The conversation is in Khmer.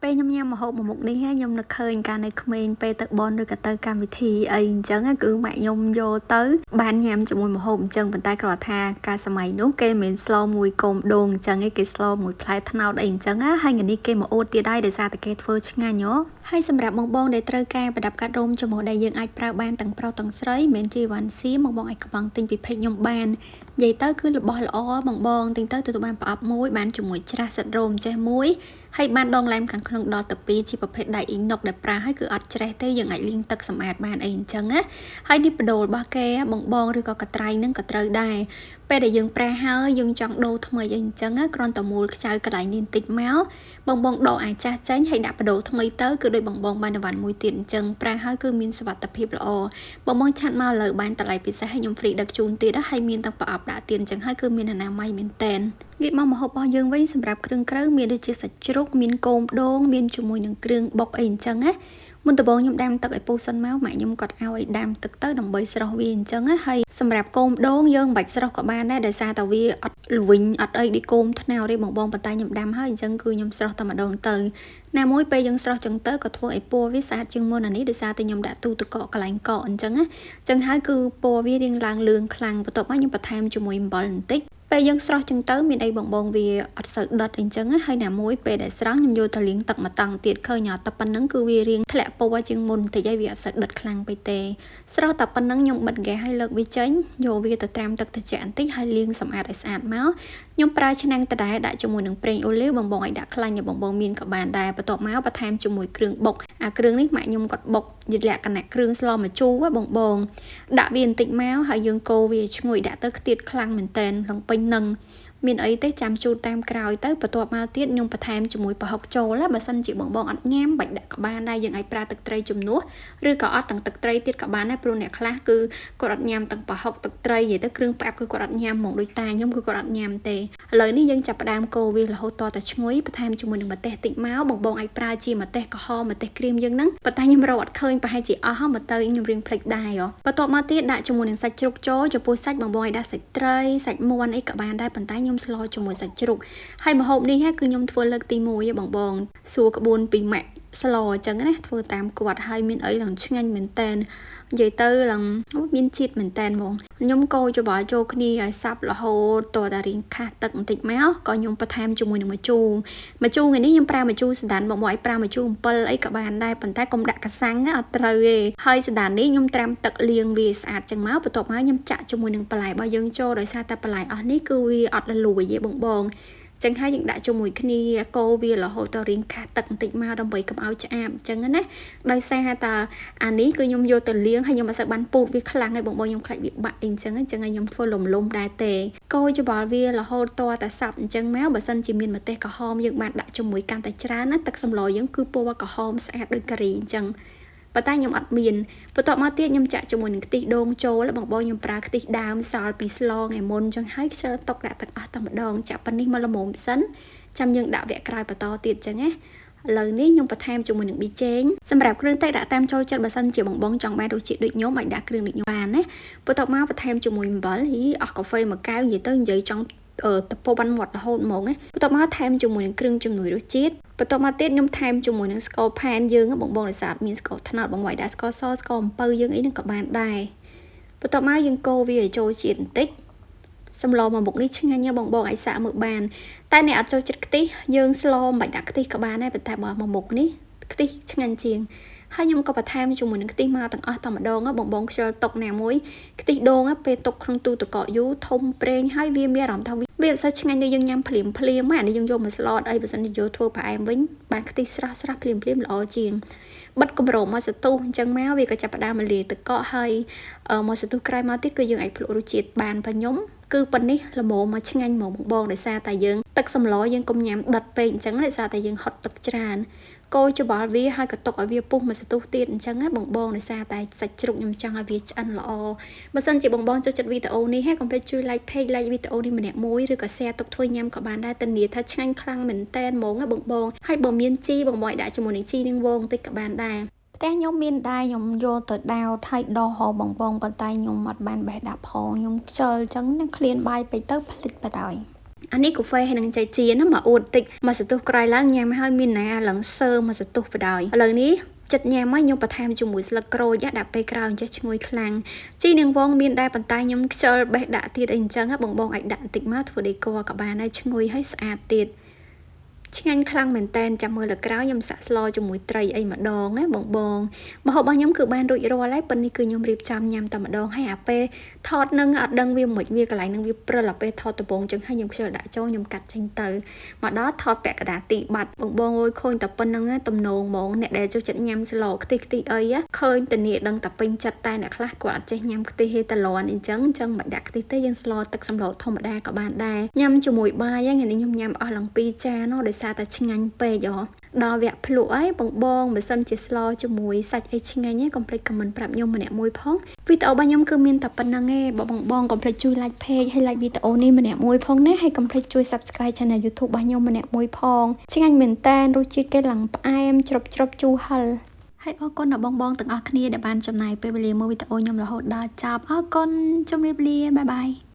ពេលខ្ញុំញ៉ាំម្ហូបមួយមុខនេះខ្ញុំនឹកឃើញកាលនៅក្មេងពេលទៅបនឬក៏ទៅកម្មវិធីអីអញ្ចឹងគឺម៉ាក់ខ្ញុំយកទៅបានញ៉ាំជាមួយម្ហូបអញ្ចឹងប៉ុន្តែគ្រាន់ថាកាលសម័យនោះគេមិនស្លមួយគោមដូងអញ្ចឹងគេស្លមួយផ្លែត្នោតអីអញ្ចឹងហើយថ្ងៃនេះគេមកអួតទៀតហើយដោយសារតែគេធ្វើឆ្ងាញ់ហ៎ហើយសម្រាប់បងដែលត្រូវការប្រដាប់កាត់រោមចំហដែលយើងអាចប្រើបានទាំងប្រុសទាំងស្រីមិនជាវ៉ាន់សៀបងអាចកំងទិញពីពេកខ្ញុំបាននិយាយទៅគឺរបស់ល្អបងទិញទៅទទួលបានប្រអប់មួយបានជាមួយច្រាសសិតរោមចេះមួយហើយបានដងឡែមខាងក្នុងដល់ទៅ2ជាប្រភេទដៃអ៊ីណុកដែលប្រើហើយគឺអត់ច្រេះទេយើងអាចលាងទឹកសម្អាតបានអីអញ្ចឹងណាហើយនេះបដូលរបស់គេបងឬក៏កត្រៃនឹងក៏ត្រូវដែរពេលដែលយើងប្រើហើយយើងចង់ដូរថ្មីអីអញ្ចឹងគ្រាន់តែមូលខ្ចៅកន្លែងនេះបន្តិចមកបងដកអាចចាស់ចេញហើយដាក់បដូរថ្មីទៅគឺដោយបងបានអីវ៉ាន់មួយទៀតអញ្ចឹងប្រើហើយគឺមានសុវត្ថិភាពល្អបងឆាត់មកលើបានតម្លៃពិសេសហើយខ្ញុំហ្វ្រីដឹកជូនទៀតហើយមានទាំងប្រអប់ដាក់ទៀតអញ្ចឹងហើយគឺមានអនាម័យមែនតែនងាកមកម្ហូបរបស់យើងវិញសម្រាប់គ្រឿងក្រៅមានដូចជាសាច់ជ្រូកមានគោមដូងមានជាមួយនឹងគ្រឿងបុកអីអញ្ចឹងណាមុនដំបូងខ្ញុំដាំទឹកឲ្យពុះសិនមកម៉ាក់ខ្ញុំគាត់ឲ្យដាំទឹកទៅដើម្បីស្រស់វាអញ្ចឹងហើយសម្រាប់គោមដូងយើងមិនបាច់ស្រស់ក៏បានដែរដោយសារតែវាអត់ល្វីងអត់អីដូចគោមថ្នោតទេបងប៉ុន្តែខ្ញុំដាំហើយអញ្ចឹងគឺខ្ញុំស្រស់តែម្ដងទៅណាមួយពេលយើងស្រស់ចឹងទៅក៏ធ្វើឲ្យពណ៌វាស្អាតជាងមុនអានេះដោយសារតែខ្ញុំដាក់ទូទឹកកកកន្លែងកកអញ្ចឹងណាអញ្ចឹងហើយគឺពណ៌វារៀងឡើងលឿងខ្លាំងបន្ទាប់មកខ្ញុំបន្ថែមជាមួយអំបិលបន្តិចពេលយើងស្រស់ចឹងទៅមានអីបងវាអត់សូវដិតអីចឹងហើយណាមួយពេលដែលស្រស់ខ្ញុំយកទៅលាងទឹកមួយតង់ទៀតឃើញតែប៉ុណ្្នឹងគឺវារៀងធ្លាក់ពណ៌ជាងមុនបន្តិចហើយវាអត់សូវដិតខ្លាំងពេកទេស្រស់តែប៉ុណ្្នឹងខ្ញុំបិទហ្គាសហើយលើកវាចេញយកវាទៅត្រាំទឹកត្រជាក់បន្តិចហើយលាងសម្អាតឲ្យស្អាតមកខ្ញុំប្រើឆ្នាំងដដែលដាក់ជាមួយនឹងប្រេងអូលីវបងឲ្យដាក់ខ្លាញ់បងមានក៏បានដែរបន្ទាប់មកបន្ថែមជាមួយគ្រឿងបុកអាគ្រឿងនេះម៉ាក់ខ្ញុំគាត់បុកជាលក្ខណៈគ្រឿងស្លម្ជូរបងដាក់វាបន្តិចមកហើយយើងកូរវាឈ្ងុយដាក់ទៅខ្ទាតខ្លាំងមែនតែនឡើងពេញនឹងមានអីទេចាំជូតតាមក្រោយទៅបន្ទាប់មកទៀតខ្ញុំបន្ថែមជាមួយប្រហុកចូលបើសិនជាបងអត់ញ៉ាំបាច់ដាក់ក៏បានដែរយើងអាចប្រើទឹកត្រីជំនួសឬក៏អត់ទាំងទឹកត្រីទៀតក៏បានដែរព្រោះអ្នកខ្លះគឺគាត់អត់ញ៉ាំទាំងប្រហុកទឹកត្រីនិយាយទៅគ្រឿងផ្អាប់គឺគាត់អត់ញ៉ាំហ្មងដូចតាខ្ញុំគឺគាត់អត់ញ៉ាំទេឥឡូវនេះយើងចាប់ផ្ដើមកូរវារហូតតតែឈ្ងុយបន្ថែមជាមួយនឹងម្ទេសតិចមកបងអាចប្រើជាម្ទេសក្រហមម្ទេសក្រៀមយើងហ្នឹងប៉ុន្តែខ្ញុំរកអត់ឃើញប្រហែលជាអស់មកទៅខ្ញុំរៀងភ្លេចដែរបន្ទាប់មកទៀតដាក់ជាមួយនឹងសាច់ជ្រូកចូលចំពោះសាច់បងឲ្យដាក់សាច់ត្រីសាច់មាន់អីក៏បានដែរប៉ុន្តែខ្ញុំស្លជាមួយសាច់ជ្រូកហើយម្ហូបនេះគឺខ្ញុំធ្វើលើកទី1បងសួរក្បួនពីម៉ាក់ស្លអញ្ចឹងណាធ្វើតាមគាត់ហើយមានអីឡើងឆ្ងាញ់មែនតែននិយាយទៅឡើងមានជាតិមែនតែនហ្មងខ្ញុំកូរច្របល់ចូលគ្នាឲ្យសព្វរហូតតតែរៀងខាស់ទឹកបន្តិចមកក៏ខ្ញុំបន្ថែមជាមួយនឹងម្ជូរថ្ងៃនេះខ្ញុំប្រើម្ជូរសណ្តានបងឲ្យប្រើម្ជូរអំពិលអីក៏បានដែរប៉ុន្តែកុំដាក់កាសាំងអត់ត្រូវទេហើយសណ្តាននេះខ្ញុំត្រាំទឹកលាងវាស្អាតចឹងមកបន្ទាប់មកខ្ញុំចាក់ជាមួយនឹងបន្លែរបស់យើងចូលដោយសារតែបន្លែអស់នេះគឺវាអត់លលួយទេបងចឹងហើយយើងដាក់ជាមួយគ្នាកូរវារហូតដល់រៀងខាស់ទឹកបន្តិចមកដើម្បីកុំឲ្យឆ្អាបចឹងណាដោយសារតែអានេះគឺខ្ញុំយកទៅលាងហើយខ្ញុំអត់សូវបានពូតវាខ្លាំងហើយបងខ្ញុំខ្លាចវាបាក់អីចឹងហើយខ្ញុំធ្វើលំដែរទេកូរច្របល់វារហូតតតែសាប់អញ្ចឹងមកបើសិនជាមានម្ទេសក្រហមយើងបានដាក់ជាមួយកាន់តែច្រើនណាទឹកសម្លយើងគឺពណ៌ក្រហមស្អាតដូចការីអញ្ចឹងប៉ុន្តែខ្ញុំអត់មានបន្ទាប់មកទៀតខ្ញុំចាក់ជាមួយនឹងខ្ទិះដូងចូលបងខ្ញុំប្រើខ្ទិះដើមសល់ពីស្លថ្ងៃមុនចឹងហើយខ្ជិលតុកដាក់ទឹកអស់តែម្ដងចាក់ប៉ុណ្នេះមកល្មមសិនចាំយើងដាក់វគ្គក្រោយបន្តទៀតចឹងណាឥឡូវនេះខ្ញុំបន្ថែមជាមួយនឹងប៊ីចេងសម្រាប់គ្រឿងទេសដាក់តាមចូលចិត្តបើសិនជាបងចង់បានរសជាតិដូចខ្ញុំអាចដាក់គ្រឿងដូចខ្ញុំបានណាបន្ទាប់មកបន្ថែមជាមួយអំបិលអស់កាហ្វេមួយកែវនិយាយចង់តពោបានមាត់រហូតហ្មងណាបន្ទាប់មកថែមជាមួយនឹងគ្រឿងជំនួយរសជាតិបន្ទាប់មកទៀតខ្ញុំថែមជាមួយនឹងស្ករផែនយើងបងដោយសារមានស្ករត្នោតបងឲ្យដាក់ស្ករសស្ករអំពៅយើងអីនឹងក៏បានដែរបន្ទាប់មកយើងកូរវាឲ្យចូលជាតិបន្តិចសម្លមួយមុខនេះឆ្ងាញ់បងអាចសាកមើលបានតែអ្នកអត់ចូលចិត្តខ្ទិះយើងស្លមិនបាច់ដាក់ខ្ទិះក៏បានដែរប៉ុន្តែបើមួយមុខនេះខ្ទិះឆ្ងាញ់ជាងហើយខ្ញុំក៏បន្ថែមជាមួយនឹងខ្ទិះមកទាំងអស់តែម្ដងបងខ្ជិលតុកណាមួយខ្ទិះដូងពេលតុកក្នុងទូទឹកកកយូរធំប្រេងហើយវាមានអារម្មណ៍ថាវាអត់សូវឆ្ងាញ់ដូចយើងញ៉ាំភ្លាមអានេះយើងយកមកស្លអីបើសិនជាយកធ្វើផ្អែមវិញបានខ្ទិះស្រស់ភ្លាមល្អជាងបិទគម្របមកសតុះអញ្ចឹងមកវាក៏ចាប់ផ្ដើមលាយទឹកកកហើយមកសតុះក្រោយមកទៀតគឺយើងអាចភ្លក់រសជាតិបានខ្ញុំគឺប៉ុណ្នេះល្មមមកឆ្ងាញ់មកបងដោយសារតែយើងទឹកសម្លយើងកុំញ៉ាំដិតពេកអញ្ចឹងដោយសារតែយើងហត់ទឹកច្រើនកូរច្របល់វាហើយក៏ទុកឲ្យវាពុះមកសតុះទៀតអញ្ចឹងណាបងដោយសារតែសាច់ជ្រូកខ្ញុំចង់ឲ្យវាឆ្អិនល្អបើសិនជាបងចូលចិត្តវីដេអូនេះកុំភ្លេចជួយ like page like វីដេអូនេះម្នាក់មួយឬក៏ share ទុកធ្វើញ៉ាំក៏បានដែរធានាថាឆ្ងាញ់ខ្លាំងមែនតែនហ្មងណាបងហើយបើមានជីបងឲ្យដាក់ជាមួយនឹងជីនឹងវងតិចក៏បានដែរផ្ទះខ្ញុំមានដែរខ្ញុំយកទៅដោតហើយដោះហោបងប៉ុន្តែខ្ញុំអត់បានបេះដាក់ផងខ្ញុំខ្ជិលអញ្ចឹងនឹងឃ្លានបាយពេកទៅភ្លេចបដ ாய் anh ấy cũng phê hay năng chạy chiến nó mà ổn tịch mà sẽ tu cài lá nhà mà hơi miền này lẫn sơ mà sẽ tu phải đòi lần ní chật nhà mới nhung bật tham chung mũi sạc rồi giá đạp bay cao chết ngồi khlang chi nương vong miền đai bàn tay nhung chơi bé đã tiệt anh chân á bong ảnh đạn tịch mát vừa để co cả bà này ngồi hay sạch tiệt chứ anh khăng mình tên chăm mưa là cáo nhom sạ slo cho mũi tray ấy mà đòn á bong mà họ bao nhóm cử ban đội rồi lấy bên đi cứ nhom riệp chăm nhầm tầm mà đòn hay ap thọt nâng ở đằng viêm một viêm cái lại nâng viêm pro là pe thọt từ bong chừng hay nhom chờ đã cho nhom cắt tranh từ mà đó thọt bẹ cả đá tị bạt bong ôi khôi tập bên nâng á tầm nồng mỏng nè để cho trận nhầm slo cái tị ấy á khơi tình nhiệt đằng tập bên chặt tay nè khác quả chơi nhầm cái tị tà lòn in chấn chân mà đặt cái tị dân slo tật xâm lộ thông mà đa cả bạn đa nhầm cho mũi ba á ngày nhom nhầm ở lòng pi cha nó để xa ta chinh anh pe gió đo vẹt lụa ấy bong mà sân chỉ slo cho mùi sạch ấy chinh anh nhé complete comment bạm nhom mà nè mùi phong video ba nhom cứ miên tập ban năng nghe bong complete chui like page hay like video này mà nè mùi phong nè hay complete chui subscribe channel YouTube ba nhom mà nè mùi phong chinh anh mình tên rồi chia cái lằng em chọc chu hal hay ở con là bong từng ở kia để ban trong này pe beli mua video nhom là hot đa chạp ở con trong bye bye